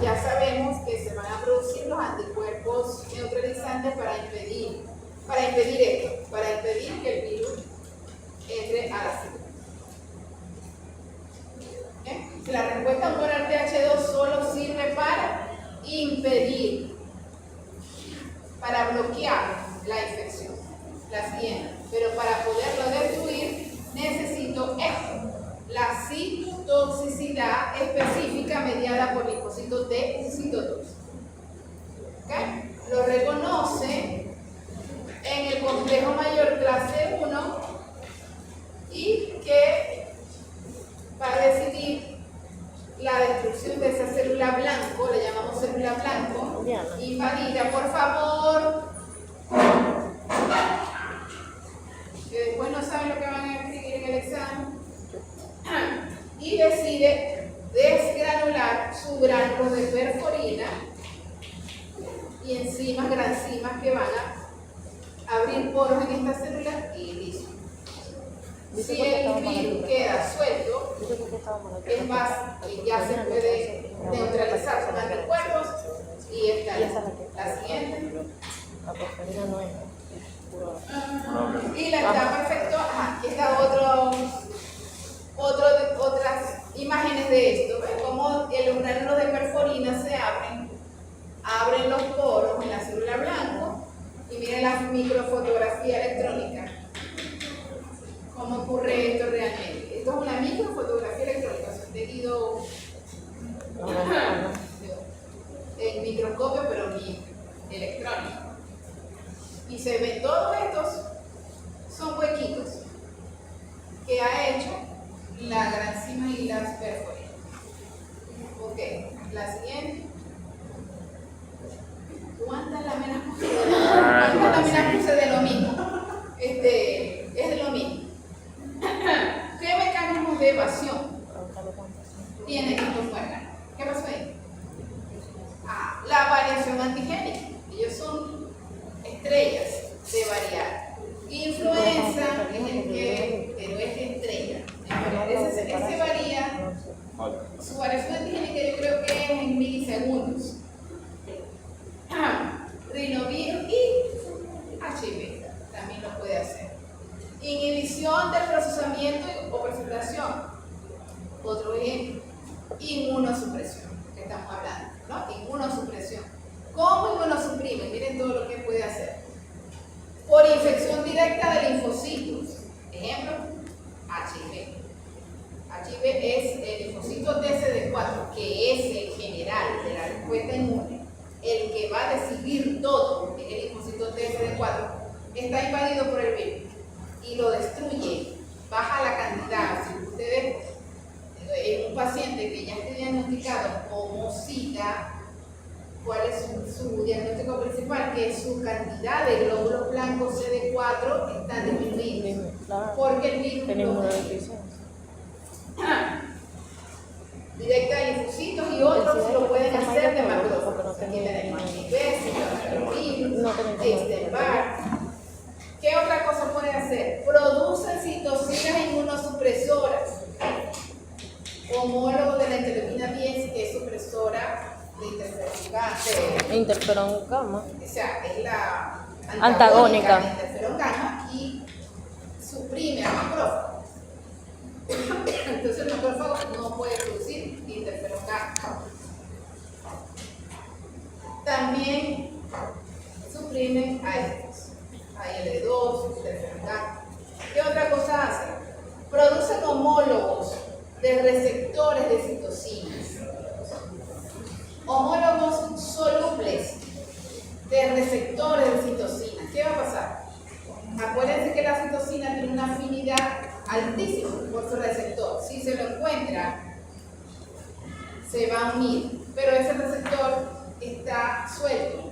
ya sabemos que se van a producir los anticuerpos neutralizantes para impedir esto, para impedir que el virus entre a la célula. Si la respuesta humoral TH2 solo sirve para impedir, para bloquear la infección, la siguiente, pero para poderlo destruir necesito esto, la citotoxicidad específica mediada por linfocitos T citotóxicos. ¿Okay? Lo reconoce en el complejo mayor clase 1 y que va a decidir la destrucción de esa célula blanco, le llamamos célula blanco, invadida, por favor, que después no saben lo que van a escribir en el examen, y decide desgranular su grano de perforina y enzimas, granzimas que van a abrir poros en esta célula y listo. Si el virus queda suelto, es más, ya se puede neutralizar con anticuerpos y esta es la siguiente. Y la etapa efecto, aquí está otras imágenes de esto, ¿ves? Como los granulos de perforina se abren los poros en la célula blanco y miren la microfotografía electrónica. ¿Cómo ocurre esto realmente? Esto es una microfotografía electrónica, es un tejido en microscopio, pero ni electrónico. Y se ven todos estos, son huequitos que ha hecho la granzima y las perforinas. Ok, la siguiente. ¿Cuántas láminas puse? ¿Cuántas láminas puse de lo mismo? Es de lo mismo. ¿Qué mecanismos de evasión tienen estos muérganos? ¿Qué pasó ahí? La variación antigénica. Ellos son estrellas de variar. Influenza es el que, pero es estrella. Ese varía, su variación antigénica yo creo que es en milisegundos. Rinovirus y HIV también lo puede hacer. Inhibición del procesamiento o presentación. Otro ejemplo, inmunosupresión, que estamos hablando, ¿no? Inmunosupresión. ¿Cómo inmunosuprime? Miren todo lo que puede hacer. Por infección directa de linfocitos. Ejemplo, HIV. HIV es el linfocito TCD4, que es el general de la respuesta inmune, el que va a decidir todo, el linfocito TCD4, está invadido por el virus y lo destruye, baja la cantidad. Si ustedes, en un paciente que ya esté diagnosticado como SIDA, ¿cuál es su diagnóstico principal? Que su cantidad de glóbulos blancos CD4 está disminuyendo, porque el virus directa de linfocitos y otros lo pueden hacer de macrófagos. Aquí tenemos Epstein-Barr. ¿Qué otra cosa puede hacer? Producen citocinas inmunosupresoras, homólogo de la interleuquina 10, que es supresora de interferón gamma. O sea, es la antagónica de interferón gamma y suprime al macrófago. Entonces el macrófago no puede producir interferón gamma. También suprimen a estos, a IL2, interferón gamma. ¿Qué otra cosa hacen? Producen homólogos de receptores de citocinas. Homólogos solubles de receptores de citocinas. ¿Qué va a pasar? Acuérdense que la citocina tiene una afinidad altísima por su receptor. Si se lo encuentra, se va a unir, pero ese receptor está suelto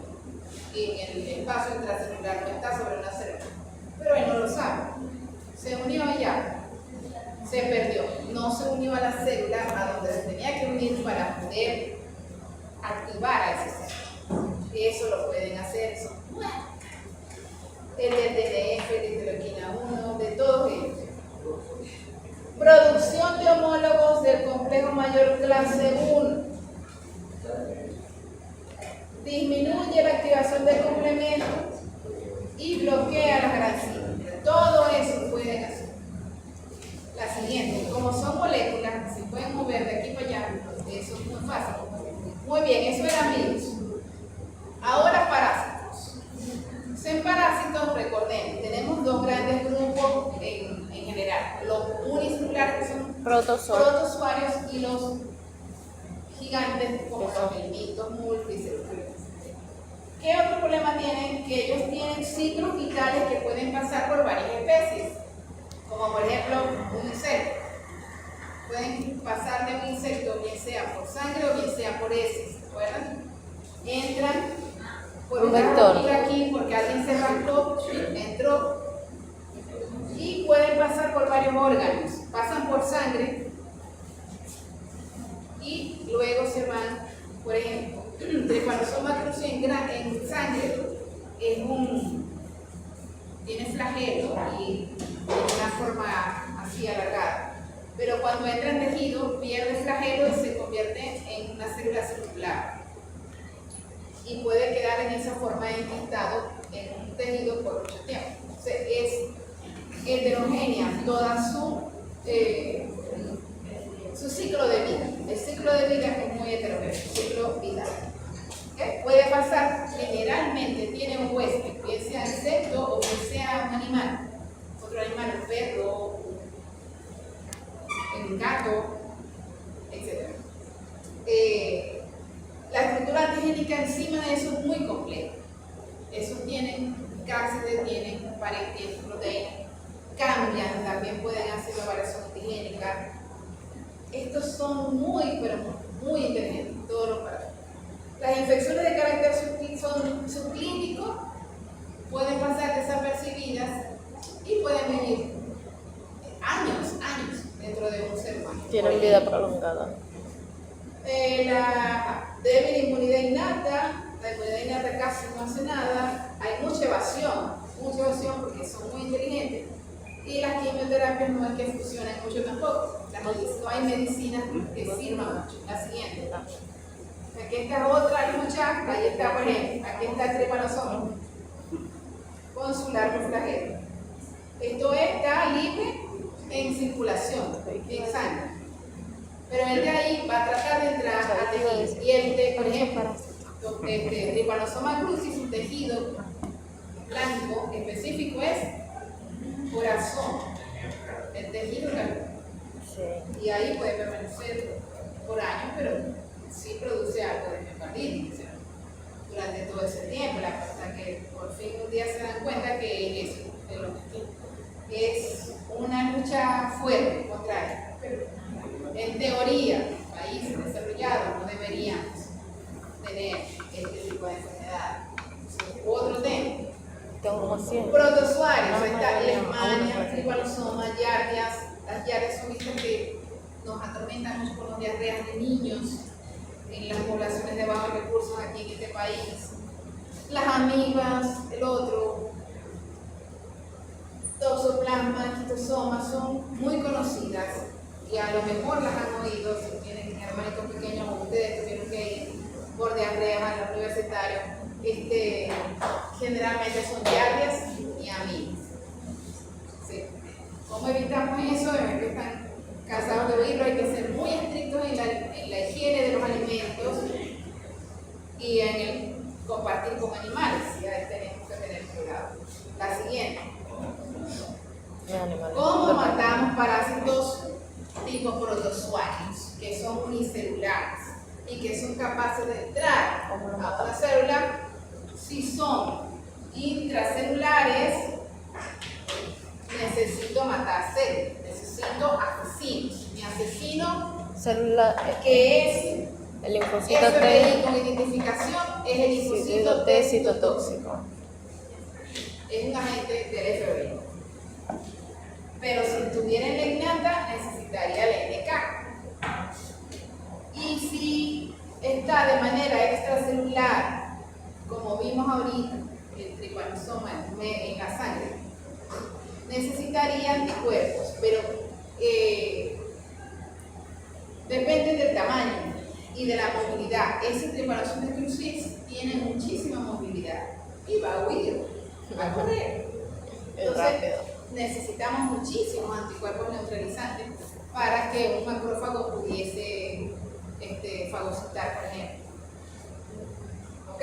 en el espacio intracelular, no está sobre una célula. Pero él no lo sabe. Se unió ya, se perdió. No se unió a la célula a donde se tenía que unir para poder activar a ese sistema. Eso lo pueden hacer, eso. El de TNF, de interleuquina 1, de todos ellos. Producción de homólogos del complejo mayor clase 1. disminuye la activación del complemento y bloquea las granzitas. Todo eso pueden hacer. La siguiente, como son moléculas, se pueden mover de aquí para allá, eso es muy fácil. Muy bien, eso era virus. Ahora parásitos. En parásitos, recordemos, tenemos dos grandes grupos en general. Los unicelulares, que son protozoarios, y los gigantes, como los milimitos multicelulares. ¿Qué otro problema tienen? Que ellos tienen ciclos vitales que pueden pasar por varias especies, como por ejemplo un insecto. Pueden pasar de un insecto, bien sea por sangre o bien sea por heces, ¿se acuerdan? Entran por un una vector roquita aquí porque alguien se rascó, entró, y pueden pasar por varios órganos. Pasan por sangre y luego se van, por ejemplo, Trypanosoma cruzi en sangre tiene flagelo y tiene una forma así alargada. Pero cuando entra en tejido, pierde flagelo y se convierte en una célula celular. Y puede quedar en esa forma enquistado en un tejido por mucho tiempo. Entonces, es heterogénea toda su ciclo de vida. El ciclo de vida es muy heterogéneo, ciclo vital. ¿Okay? Puede pasar, generalmente tiene un huésped, bien sea insecto o bien sea un animal, otro animal, un perro, un gato, etc. La estructura antigénica encima de eso es muy compleja. Esos tienen cápsides, tienen pared, tienen proteínas, cambian, también pueden hacer la variación antigénica. Estos son muy, pero muy inteligentes, todos los parámetros. Las infecciones de carácter subclínico pueden pasar desapercibidas y pueden vivir años dentro de un ser humano. tienen vida prolongada. La débil inmunidad innata, la inmunidad innata casi no hace nada, hay mucha evasión porque son muy inteligentes. Y las quimioterapias no es que funcionen mucho tampoco. No hay medicinas que sirvan mucho. La siguiente. Aquí está otra lucha, ahí está, por ejemplo, aquí está el Trypanosoma con su largo flagelo. Esto está libre en circulación, en sangre. Pero el de ahí va a tratar de entrar a tejido. Y el de, por ejemplo, Trypanosoma cruzi, su tejido blanco específico es corazón, el tejido blanco. Sí. Y ahí puede permanecer por años, pero sí produce algo de miocarditis, o sea, durante todo ese tiempo, hasta que por fin un día se dan cuenta que es eso, es una lucha fuerte contra él. Pero en teoría, países desarrollados no deberíamos tener este tipo de enfermedad. Otro tema. Tengo como 100. Protozoarios, está Leishmania, Trypanosoma, Yardias. Las Yardias son estas que nos atormentan mucho con las diarreas de niños en las poblaciones de bajos recursos aquí en este país. Las amibas, el otro, Toxoplasma, Quistosoma, son muy conocidas y a lo mejor las han oído si tienen hermanitos pequeños o ustedes tuvieron que ir por diarreas a los universitarios. Generalmente son Yardias y amibas. Sí. ¿Cómo evitamos eso? Es que están cansados de oírlo, hay que ser muy estrictos en la higiene de los alimentos y en el compartir con animales. Ya tenemos que tener cuidado. La siguiente. ¿Cómo matamos parásitos tipo protozoarios, que son unicelulares y que son capaces de entrar a una célula? Si son intracelulares, necesito matar células, necesito asesinos. Mi asesino, Célula, que es el linfocito FBI T, con identificación, es el linfocito T T citotóxico. citotóxico. Es un agente del FBI. Pero si tuviera en la innata, necesitaría la NK. Y si está de manera extracelular, como vimos ahorita, el Trypanosoma en la sangre, necesitaría anticuerpos, pero depende del tamaño y de la movilidad. Ese tripanación de Crucis tiene muchísima movilidad y va a huir, va a correr. Es Entonces, rápido. necesitamos muchísimos anticuerpos neutralizantes para que un macrófago pudiese fagocitar, por ejemplo. ¿Ok?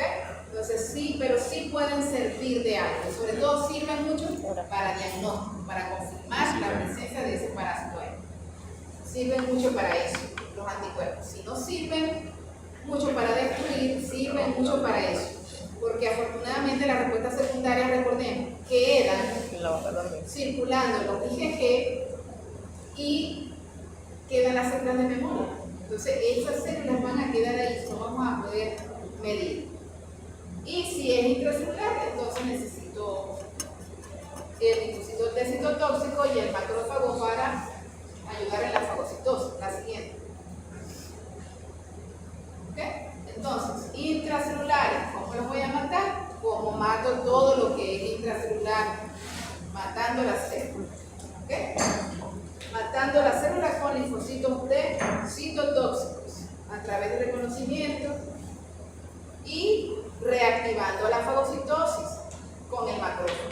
Entonces sí, pero sí pueden servir de algo. Sobre todo sirven mucho para diagnóstico, para confirmar la presencia de ese parásito ahí. Sirven mucho para eso, los anticuerpos. Si no sirven mucho para destruir, sirven mucho para eso. Porque afortunadamente las respuestas secundarias, recordemos, quedan circulando en los IgG y quedan las células de memoria. Entonces esas células van a quedar ahí, no vamos a poder medir. Y si es intracelular, entonces necesito el citotóxico y el macrófago para ayudar en la fagocitosis, la siguiente. ¿Ok? Entonces, intracelulares, ¿cómo los voy a matar? Como mato todo lo que es intracelular, matando las células. ¿Ok? Matando las células con linfocitos T citotóxicos a través de reconocimiento y reactivando la fagocitosis con el macrófago.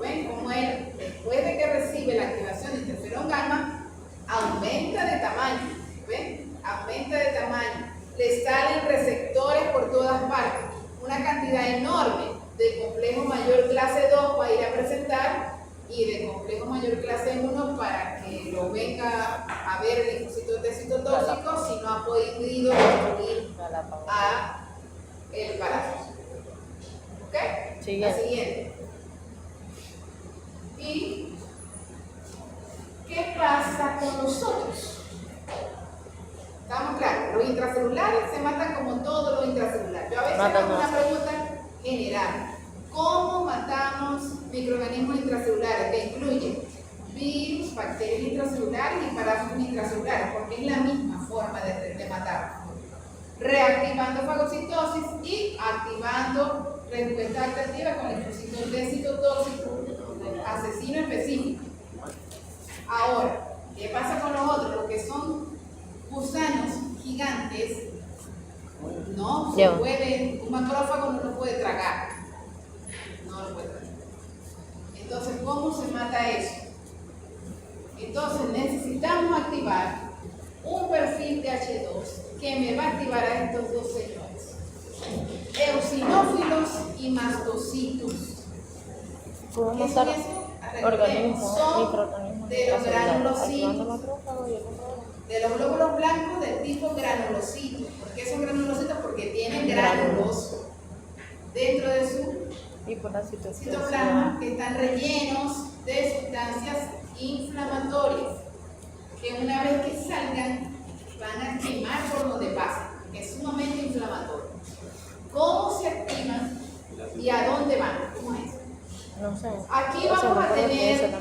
¿Ven cómo él, después de que recibe la activación de interferón gamma, aumenta de tamaño? ¿Ven? Aumenta de tamaño. Le salen receptores por todas partes. Una cantidad enorme de complejo mayor clase 2 va a ir a presentar y de complejo mayor clase 1 para que lo venga a ver el linfocito de citotóxico si no ha podido destruir a el parásito. ¿Ok? Siguiente. La siguiente. ¿Y qué pasa con nosotros? ¿Estamos claros? Los intracelulares se matan como todo lo intracelular. Yo a veces hago una pregunta general. ¿Cómo matamos microorganismos intracelulares? Que incluyen virus, bacterias intracelulares y parásitos intracelulares, porque es la misma forma de matarlos. Reactivando fagocitosis y activando respuesta adaptativa con linfocitos de citotóxico, asesino específico. Ahora, ¿qué pasa con los otros? Los que son gusanos gigantes, no se pueden, un macrófago no lo puede tragar. No lo puede tragar. Entonces, ¿cómo se mata eso? Entonces, necesitamos activar un perfil de H2 que me va a activar a estos dos señores: eosinófilos y mastocitos. ¿Cómo ¿Qué son matar esos? organismos, Son microorganismos de los granulocitos, de los glóbulos blancos del tipo granulocitos? ¿Por qué son granulocitos? Porque tienen gránulos dentro de su citoplasma que están rellenos de sustancias inflamatorias que una vez que salgan van a quemar por donde pasen, que es sumamente inflamatorio. ¿Cómo se activan y a dónde van? ¿Cómo es? No sé. Aquí vamos a tener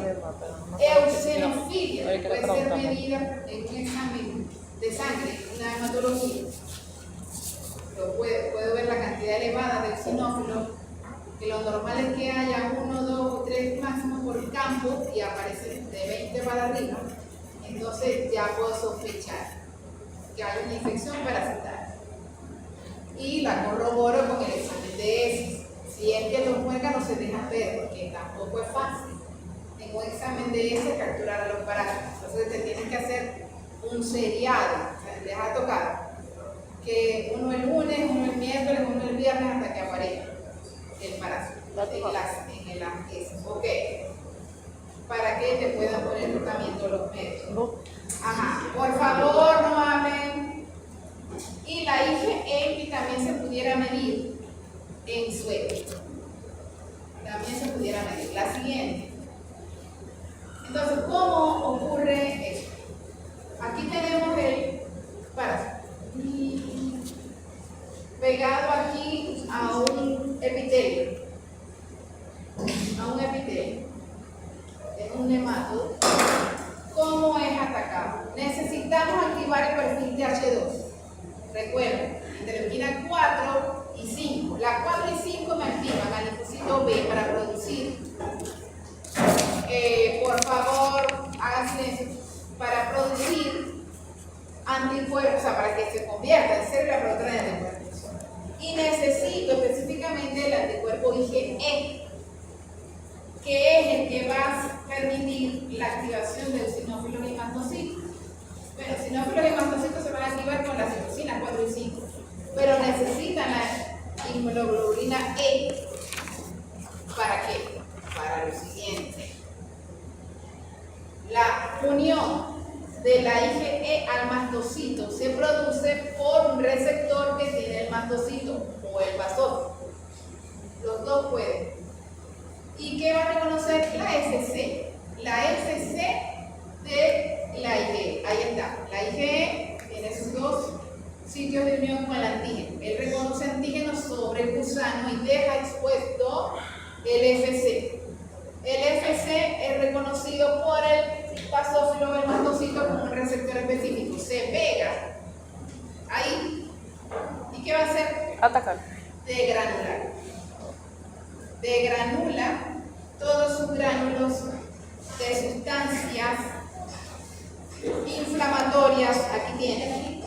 eosinofilia, que puede ser medida en un examen de sangre, una hematología. Puedo ver la cantidad elevada de eosinófilos, que lo normal es que haya 1, 2 o 3 máximo por campo y aparecen de 20 para arriba. Entonces ya puedo sospechar que hay una infección parasitaria. Y la corroboro con el examen de heces. Si es que los muérganos se dejan ver, porque tampoco es fácil en un examen de heces capturar a los parásitos. Entonces te tienen que hacer un seriado, o sea, les ha tocado que uno el lunes, uno el miércoles, uno el viernes hasta que aparezca el parásito en las heces. Ok. Para que te puedan poner el tratamiento los médicos. Ajá. Por favor, no hablen. Y la IgE también se pudiera medir en suero. También se pudiera medir. La siguiente. Entonces, ¿cómo ocurre esto? Aquí tenemos el parásito pegado aquí a un epitelio. Es un nematodo. ¿Cómo es atacado? Necesitamos activar el perfil de H2. Recuerden, interleuquina 4 y 5. La 4 y 5 me activan al linfocito B para producir. Por favor, hagan silencio. Para producir anticuerpos, o sea, para que se convierta en células IgE, que es el que va a permitir la activación de eosinófilos y mastocitos. Bueno, eosinófilos y mastocitos se van a activar con las citocinas 4 y 5, pero necesitan la inmunoglobulina E. ¿Para qué? Para lo siguiente. La unión de la IgE al mastocito se produce por un receptor que tiene el mastocito o el basófilo. Los dos pueden. ¿Y qué va a reconocer? La FC. La FC de la IgE. Ahí está. La IgE tiene sus dos sitios de unión con el antígeno. Él reconoce antígenos sobre el gusano y deja expuesto el FC. El FC es reconocido por el basófilo del mastocito como un receptor específico. Se pega ahí. ¿Y qué va a hacer? Atacar. Degranular. Degranula todos sus gránulos de sustancias inflamatorias. Aquí tienen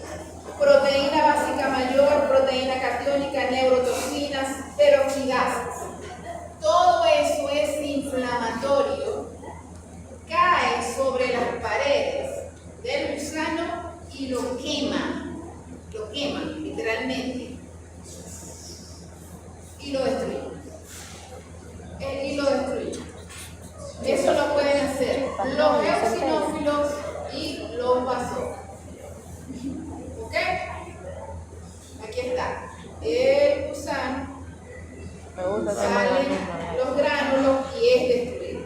proteína básica mayor, proteína catiónica, neurotoxinas, peroxidases. Todo eso es inflamatorio, cae sobre las paredes del gusano y lo quema literalmente, y lo destruye. Eso lo pueden hacer los eosinófilos y los basófilos. ¿Ok? Aquí está. El gusano, Me gusta salen los gránulos y es destruido.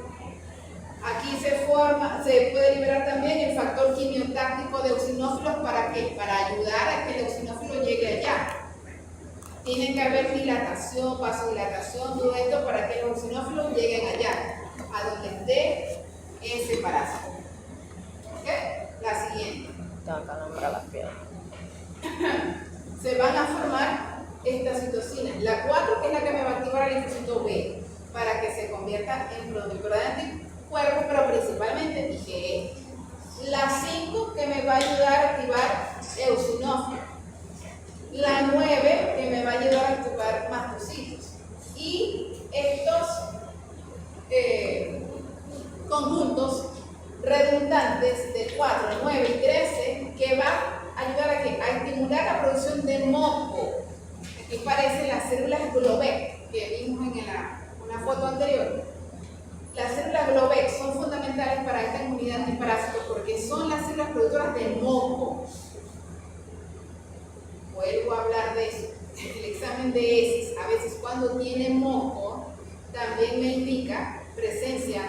Aquí se puede liberar también el factor quimiotáctico de eosinófilos. ¿Para qué? Para ayudar a que el eosinófilo llegue allá. Tiene que haber dilatación, vasodilatación, todo esto para que los eosinófilos lleguen allá, a donde esté ese parásito. ¿Ok? La siguiente. Tengo que nombrar las piedras. Se van a formar estas citocinas. La 4, que es la que me va a activar el linfocito B, para que se convierta en productor de anticuerpos, pero principalmente IgE. La 5, que me va a ayudar a activar eosinófilos. La 9, que me va a ayudar a activar mastocitos. Y estos conjuntos redundantes de 4, 9 y 13, que va a ayudar a estimular la producción de moco. Aquí parecen las células Globek que vimos en una foto anterior. Las células Globek son fundamentales para esta inmunidad antiparásito porque son las células productoras de moco. Vuelvo a hablar de eso. El examen de heces, a veces cuando tiene moco, también me indica presencia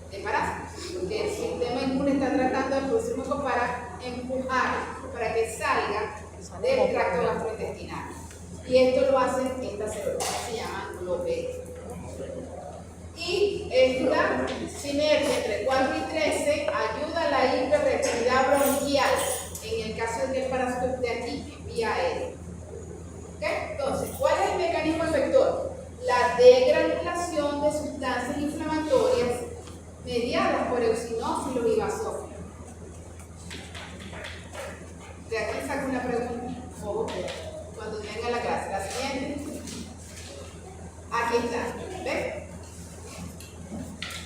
de parásitos, porque el sistema inmune está tratando de producir moco para empujar, para que salga del tracto gastrointestinal. Y esto lo hacen estas células, se llaman Globek. Y esta sinergia entre 4 y 13 ayuda a la hiperreactividad bronquial en el caso de que el parásito esté aquí, en vía aérea. ¿Okay? Entonces, ¿cuál es el mecanismo efector? La degranulación de sustancias inflamatorias mediadas por eosinófilos y basófilos. De aquí saco una pregunta, ojo, cuando venga la clase. La siguiente. Aquí está. ¿Ven?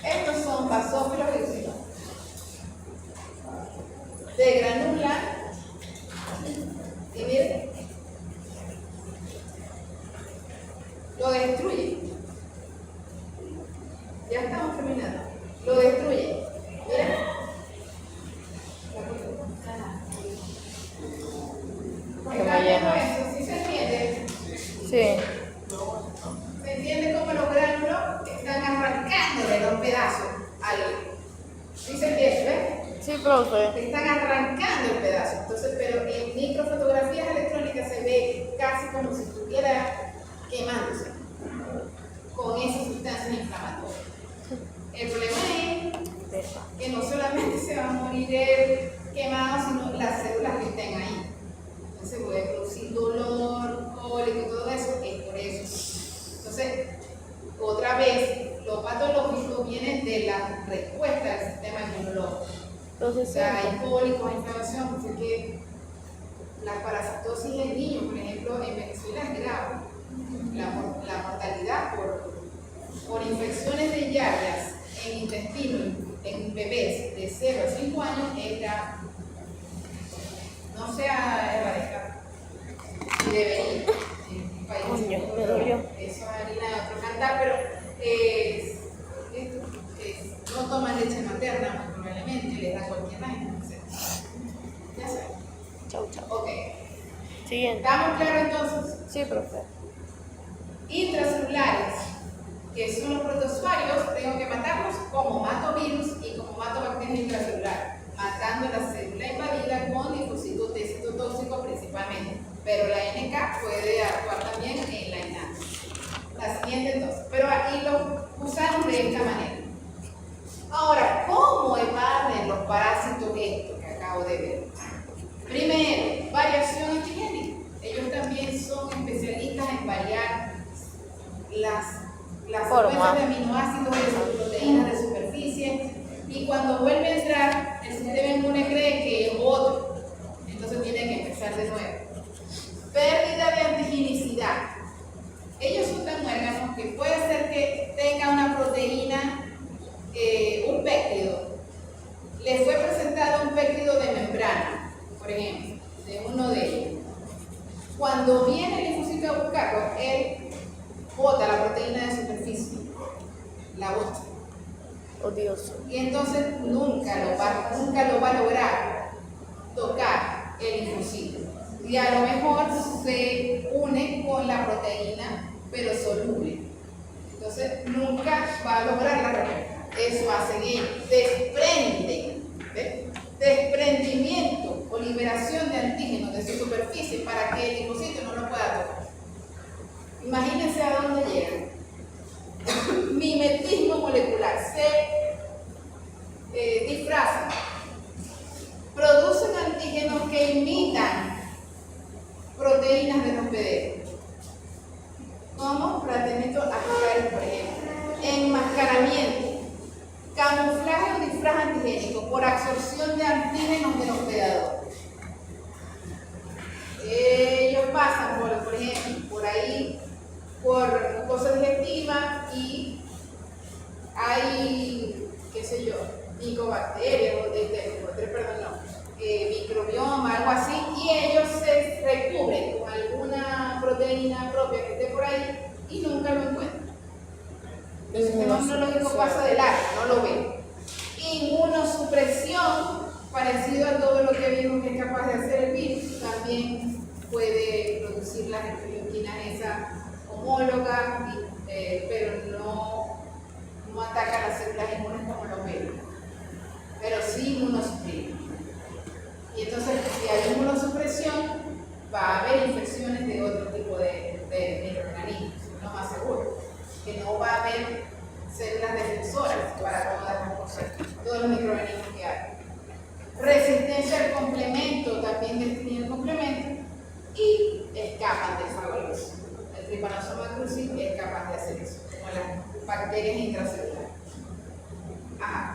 Estos son basófilos y eosinófilos. Degranulan. Y miren, lo destruyen. Ya estamos terminando. Lo destruyen. Miren. ¿Está viendo eso? ¿Sí se entiende? Sí. Se entiende como los gránulos están arrancándole los pedazos al. ¿Sí se entiende? ¿Ves? Sí, profe. Te están arrancando el pedazo. Entonces, pero en microfotografías electrónicas se ve casi como si estuviera quemándose con esas sustancias inflamatorias. El problema es que no solamente se va a morir el quemado, sino las células que estén ahí. Entonces puede producir dolor, cólico y todo eso, es por eso. Entonces, otra vez, lo patológico viene de la respuesta del sistema inmunológico. Entonces, O sea, hay cólicos, inflamación, porque la parasitosis en niños, por ejemplo, en Venezuela es grave. La mortalidad por bebería. En un país Coño, me dolió. eso es harina de otro cantar, pero no toman leche materna, muy probablemente, les da cualquier vaina, no sé. Ya saben. Chau, chau. Ok. Siguiente. ¿Estamos claros entonces? Sí, profe. Intracelulares, que son los protozoarios, tengo que matarlos como mato virus y como mato bacterias intracelulares, matando la célula invadida con linfocitos T citotóxicos principalmente, pero la NK puede actuar también en la innata. La siguiente entonces, pero ahí lo usamos de esta manera. Ahora, ¿cómo evaden los parásitos estos que acabo de ver? Primero, variación antigénica. Ellos también son especialistas en variar las secuencias de aminoácidos de sus proteínas de superficie, y cuando vuelve a entrar, el sistema inmune cree que es otro, entonces tiene que empezar de nuevo. Pérdida de antigenicidad. Ellos son tan muérganos que puede ser que tenga una proteína, un péptido. Les fue presentado un péptido de membrana, por ejemplo, de uno de ellos. Cuando viene el linfocito a buscarlo, él bota la proteína de superficie, la bota. Odioso. Y entonces nunca lo va a lograr tocar el linfocito. Y a lo mejor se une con la proteína, pero soluble. Entonces nunca va a lograr la respuesta. Eso hace que desprenden, ¿ves? Desprendimiento o liberación de antígenos de su superficie para que el linfocito no lo pueda tocar. Imagínense a dónde llegan. Mimetismo molecular. Se disfrazan. Producen antígenos que imitan proteínas del hospedero. Como tratamiento apical, por ejemplo. Enmascaramiento. Camuflaje o disfraz antigénico por absorción de antígenos del hospedador. Ellos pasan por ejemplo, por ahí, por mucosa digestiva, y hay, qué sé yo, micobacterias, microbioma, algo así, y ellos se recubren con alguna proteína propia que esté por ahí y nunca lo encuentran. El sistema inmunológico pasa de largo, no lo ve. Inmunosupresión, parecido a todo lo que vimos que es capaz de hacer el virus, también puede producir las interleuquinas homólogas, pero no ataca las células inmunes como los virus, pero sí inmunosuprime. Y entonces, si hay inmunosupresión, va a haber infecciones de otro tipo de microorganismos, lo más seguro, que no va a haber células defensoras para todas las cosas, todos los microorganismos que hay. Resistencia al complemento, también destruyen el complemento y escapan del fagolismo. El Trypanosoma cruzi es capaz de hacer eso, como las bacterias intracelulares.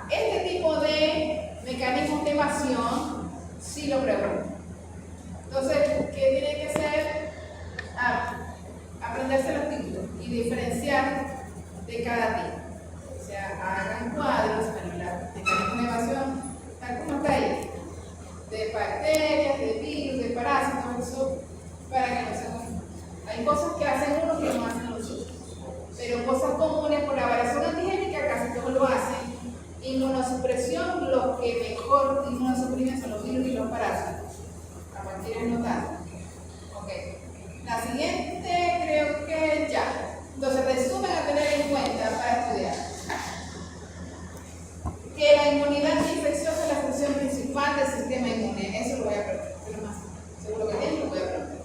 Este tipo de mecanismos de evasión sí lo pregunto. Entonces, ¿qué tiene que hacer? Aprenderse los títulos y diferenciar de cada tipo. O sea, hagan cuadros, los mecanismos de evasión, tal como está ahí, de bacterias, de virus, de parásitos, eso, para que no se confundan. Hay cosas que hacen unos que no hacen los otros, pero cosas comunes por la variación antigénica casi todos lo hacen. Inmunosupresión, los que mejor inmunosuprimen son los virus y los parásitos. Las bacterias no tanto. Ok. La siguiente creo que ya. Entonces, resumen a tener en cuenta para estudiar. Que la inmunidad infecciosa es la función principal del sistema inmune. Eso lo voy a aprender. Pero más seguro que bien lo voy a aprender.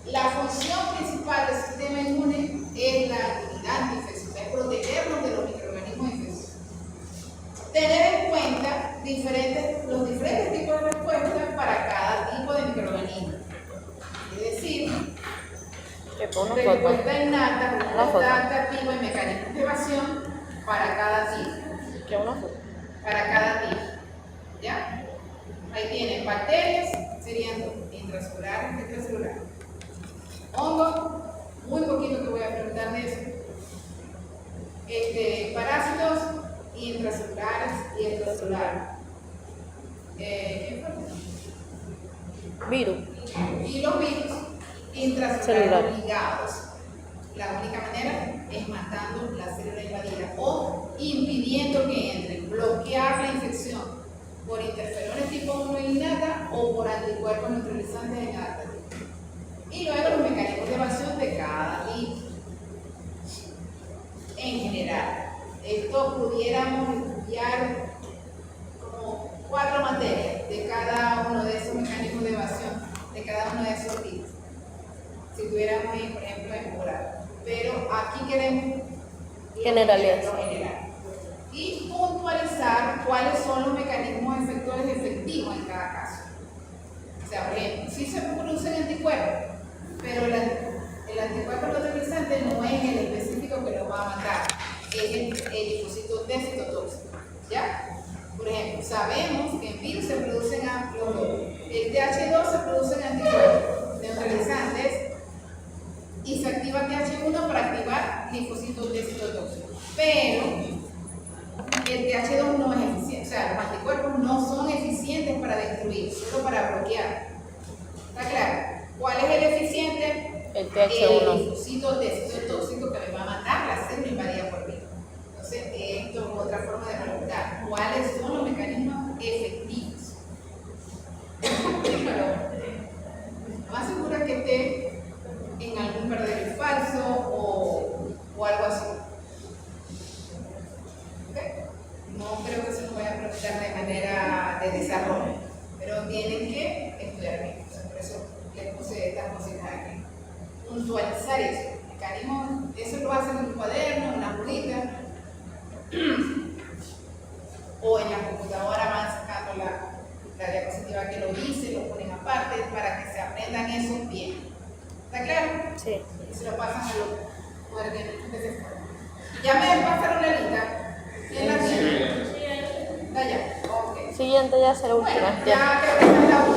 La función principal del sistema inmune es la inmunidad antiinfecciosa, es protegernos de los microorganismos infecciosos. Tener en cuenta los diferentes tipos de respuestas para cada tipo de microorganismo. Es decir, respuesta innata, respuesta adaptativa y mecanismos de evasión para cada tipo. Para cada tipo. ¿Ya? Ahí tienen bacterias, serían intracelulares, extracelulares. Hongos, muy poquito que voy a preguntar de eso. Parásitos, intracelulares y extracelulares. ¿Qué fue? Virus. Y los virus. intracelulares ligados. La única manera es matando la célula invadida o impidiendo que entre, bloquear la infección por interferones tipo 1 innata o por anticuerpos neutralizantes en adaptativos. Y luego los mecanismos de evasión de cada tipo. En general, esto pudiéramos estudiar como 4 materias de cada uno de esos mecanismos de evasión, de cada uno de esos tipos. Si tuviéramos, por ejemplo, en plural. Pero aquí queremos Generalidad. lo general. Y puntualizar cuáles son los mecanismos efectores efectivos en cada caso. O sea, por ejemplo, si se producen anticuerpos, pero el anticuerpo neutralizante no es el específico que lo va a matar, es el linfocito T citotóxico. ¿Ya? Por ejemplo, sabemos que en virus se producen los dos. El TH2 se producen anticuerpos neutralizantes y se activa TH1 para activar linfocitos T citotóxicos. Pero el TH2 no es eficiente, o sea, los anticuerpos no son eficientes para destruir, solo para bloquear. ¿Está claro? ¿Cuál es el eficiente? El TH1. El linfocito T citotóxico que me va a matar la célula invadida por virus. Entonces, esto es otra forma de preguntar. ¿Cuáles son los mecanismos efectivos? Pero, lo más seguro es que esté en algún verdadero y falso o algo así. ¿Okay? No creo que se nos vaya a preguntar de manera de desarrollo, pero tienen que estudiar bien. Por eso les puse estas cositas aquí. Puntualizar eso. Mecanismos, eso lo hacen en un cuaderno, en una hojita, o en la computadora van sacando la diapositiva que lo dice, lo ponen aparte para que se aprendan eso bien. ¿Está claro? Sí. Y se lo pasan a los cuadernos que se fueron. Ya me pasaron la lista. ¿Quién la tiene? Está ya. Ok. Siguiente ya será última. Bueno, ya creo que esta es la última.